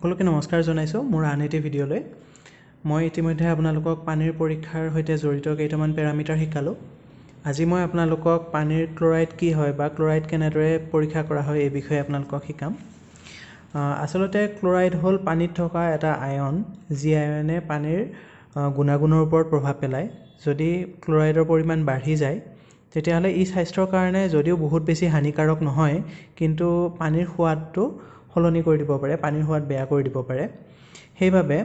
সকলোকে নমস্কাৰ জনাইছোঁ মোৰ আন এটি ভিডিঅ'লৈ। মই ইতিমধ্যে আপোনালোকক পানীৰ পৰীক্ষাৰ সৈতে জড়িত কেইটামান পেৰামিটাৰ শিকালোঁ। আজি মই আপোনালোকক পানীৰ ক্লৰাইড কি হয় বা ক্লৰাইড কেনেদৰে পৰীক্ষা কৰা হয় এই বিষয়ে আপোনালোকক শিকাম। আচলতে ক্লৰাইড হ'ল পানীত থকা এটা আয়ন, যি আয়নে পানীৰ গুণাগুণৰ ওপৰত প্ৰভাৱ পেলায়। যদি ক্লৰাইডৰ পৰিমাণ বাঢ়ি যায় তেতিয়াহ'লে ই স্বাস্থ্যৰ কাৰণে যদিও বহুত বেছি হানিকাৰক নহয়, কিন্তু পানীৰ সোৱাদটো সলনি কৰি দিব পাৰে, পানীৰ সোৱাদ বেয়া কৰি দিব পাৰে। সেইবাবে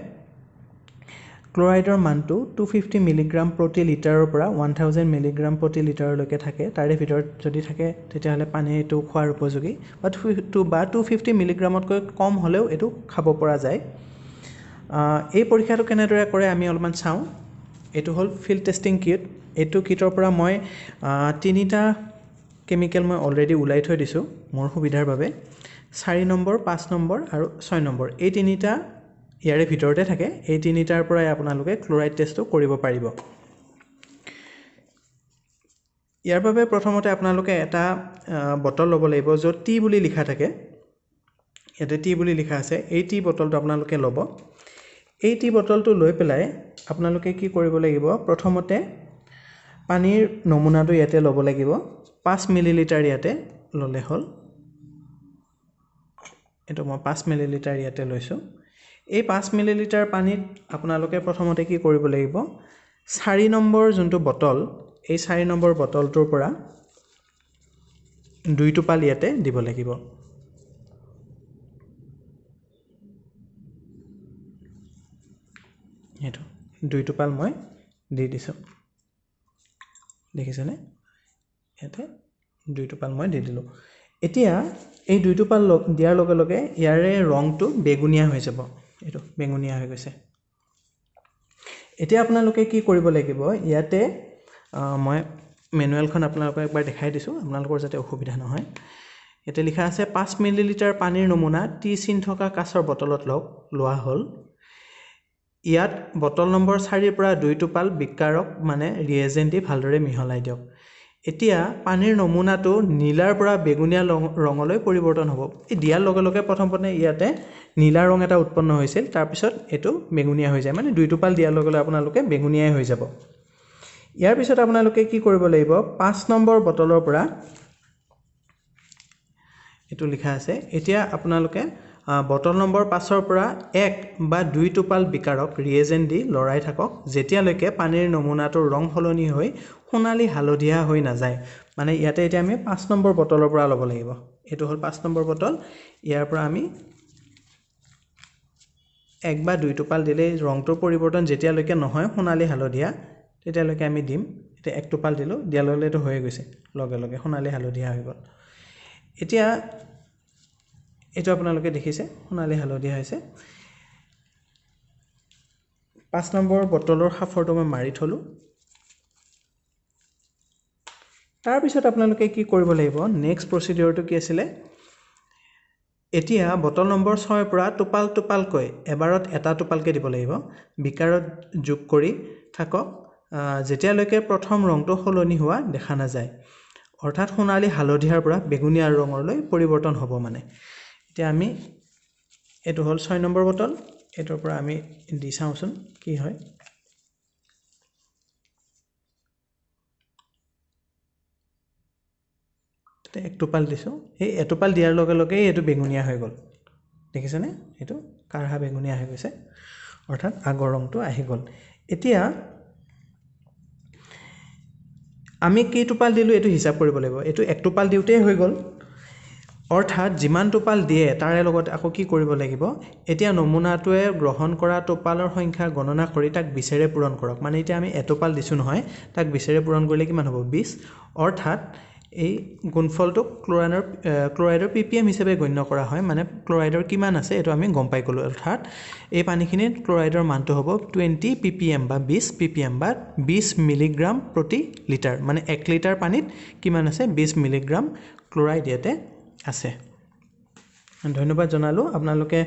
ক্লৰাইডৰ মানটো 250 মিলিগ্ৰাম প্ৰতি লিটাৰৰ পৰা 1000 মিলিগ্ৰাম প্ৰতি লিটাৰলৈকে থাকে। তাৰে ভিতৰত যদি থাকে তেতিয়াহ'লে পানীটো খোৱাৰ উপযোগী, বা 250 মিলিগ্ৰামতকৈ কম হ'লেও এইটো খাব পৰা যায়। এই পৰীক্ষাটো কেনেদৰে কৰে আমি অলপমান চাওঁ। এইটো হ'ল ফিল্ড টেষ্টিং কিট। এইটো কিটৰ পৰা মই 3টা কেমিকেল মই অলৰেডি ওলাই থৈ দিছোঁ মোৰ সুবিধাৰ বাবে। 4 নম্বৰ, 5 নম্বৰ আৰু 6 নম্বৰ, এই 3টা ইয়াৰে ভিতৰতে থাকে। এই 3টাৰ পৰাই আপোনালোকে ক্লৰাইড টেষ্টটো কৰিব পাৰিব। ইয়াৰ বাবে প্ৰথমতে আপোনালোকে এটা বটল ল'ব লাগিব য'ত টি বুলি লিখা থাকে। ইয়াতে টি বুলি লিখা আছে। এই টি বটলটো আপোনালোকে ল'ব। এই টি বটলটো লৈ পেলাই আপোনালোকে কি কৰিব লাগিব, প্ৰথমতে পানীৰ নমুনাটো ইয়াতে ল'ব লাগিব। 5 মিলিলিটাৰ ইয়াতে ল'লে হ'ল। এইটো মই 5 মিলিলিটাৰ ইয়াতে লৈছোঁ। এই 5 মিলিলিটাৰ পানীত আপোনালোকে প্ৰথমতে কি কৰিব লাগিব, 4 নম্বৰ যোনটো বটল, এই 4 নম্বৰ বটলটোৰ পৰা 2 টোপাল ইয়াতে দিব লাগিব। এইটো 2 টোপাল মই দি দিছোঁ, দেখিছেনে? ইয়াতে 2 টোপাল মই দি দিলোঁ। এতিয়া এই 2 টোপাল দিয়াৰ লগে লগে ইয়াৰে ৰংটো বেগুনীয়া হৈ যাব। এইটো বেগুনীয়া হৈ গৈছে। এতিয়া আপোনালোকে কি কৰিব লাগিব, ইয়াতে মই মেনুৱেলখন আপোনালোকক একবাৰ দেখাই দিছোঁ আপোনালোকৰ যাতে অসুবিধা নহয়। ইয়াতে লিখা আছে 5 মিলিলিটাৰ পানীৰ নমুনা টি চিন থকা কাঁচৰ বটলত লোৱা হ'ল। ইয়াত বটল নম্বৰ 4ৰ পৰা 2 টোপাল বিকাৰক মানে ৰিয়েজেণ্ট দি ভালদৰে মিহলাই দিয়ক। এতিয়া পানীৰ নমুনাটো নীলাৰ পৰা বেগুনীয়া ৰঙলৈ পৰিৱৰ্তন হ'ব। এই দিয়াৰ লগে লগে প্ৰথমতে ইয়াতে নীলা ৰং এটা উৎপন্ন হৈছিল, তাৰপিছত এইটো বেগুনীয়া হৈ যায়, মানে 2 টোপাল দিয়াৰ লগে লগে আপোনালোকে বেগুনীয়াই হৈ যাব। ইয়াৰ পিছত আপোনালোকে কি কৰিব লাগিব, 5 নম্বৰ বটলৰ পৰা এইটো লিখা আছে। এতিয়া আপোনালোকে বটল নম্বৰ 5ৰ পৰা 1 বা 2 টোপাল বিকাৰক ৰিয়েজেণ্ট দি লৰাই থাকক যেতিয়ালৈকে পানীৰ নমুনাটোৰ ৰং সলনি হৈ সোণালী হালধীয়া হৈ নাযায়। মানে ইয়াতে এতিয়া আমি 5 নম্বৰ বটলৰ পৰা ল'ব লাগিব। এইটো হ'ল 5 নম্বৰ বটল। ইয়াৰ পৰা আমি 1 বা 2 টোপাল দিলেই ৰংটোৰ পৰিৱৰ্তন যেতিয়ালৈকে নহয় সোণালী হালধীয়া তেতিয়ালৈকে আমি দিম। এতিয়া 1 টোপাল দিলোঁ, দিয়াৰ লগে লগে এইটো হৈ গৈছে, লগে লগে সোণালী হালধীয়া হৈ গ'ল। এতিয়া এইটো আপোনালোকে দেখিছে সোণালী হালধীয়া হৈছে। 5 নম্বৰ বটলৰ সাফৰটো মই মাৰি থলোঁ। তাৰপিছত আপোনালোকে কি কৰিব লাগিব, নেক্সট প্ৰচিডিউৰটো কি আছিলে, এতিয়া বটল নম্বৰ 6ৰ পৰা টোপাল টোপালকৈ এবাৰত এটা টোপালকৈ দিব লাগিব। বিকাৰত যোগ কৰি থাকক যেতিয়ালৈকে প্ৰথম ৰংটো সলনি হোৱা দেখা নাযায়, অৰ্থাৎ সোণালী হালধীয়াৰ পৰা বেগুনীয়া ৰঙলৈ পৰিৱৰ্তন হ'ব। মানে এতিয়া আমি এইটো হ'ল 6 নম্বৰ বটল, এইটোৰ পৰা আমি দি চাওঁচোন কি হয়। এক টোপাল দিছোঁ, এই এটোপাল দিয়াৰ লগে লগেই এইটো বেগুনীয়া হৈ গ'ল, দেখিছেনে? এইটো কাঢ়া বেগুনীয়া হৈ গৈছে, অৰ্থাৎ আগৰ ৰংটো আহি গ'ল। এতিয়া আমি কেইটোপাল দিলোঁ এইটো হিচাপ কৰিব লাগিব। এইটো 1 টোপাল দিওঁতেই হৈ গ'ল, অৰ্থাৎ যিমান টোপাল দিয়ে তাৰে লগত আকৌ কি কৰিব লাগিব, এতিয়া নমুনাটোৱে গ্ৰহণ কৰা টোপালৰ সংখ্যা গণনা কৰি তাক 20ৰে পূৰণ কৰক। মানে এতিয়া আমি এটোপাল দিছোঁ নহয়, তাক 20ৰে পূৰণ কৰিলে কিমান হ'ব, 20। অৰ্থাৎ এই গুণফলটোক ক্লৰাইডৰ ppm হিচাপে গণ্য কৰা হয়। মানে ক্লৰাইডৰ কিমান আছে এইটো আমি গম পাই গ'লোঁ। অৰ্থাৎ এই পানীখিনিত ক্লৰাইডৰ মানটো হ'ব 20 ppm বা 20 ppm বা 20 মিলিগ্ৰাম প্ৰতি লিটাৰ। মানে 1 লিটাৰ পানীত কিমান আছে, 20 মিলিগ্ৰাম ক্লৰাইড ইয়াতে আছে। ধন্যবাদ জনালোঁ। আপোনালোকে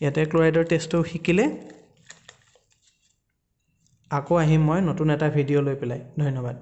ইয়াতে ক্লৰাইডৰ টেষ্টটো শিকিলে। আকৌ আহিম মই নতুন এটা ভিডিঅ' লৈ পেলাই। ধন্যবাদ।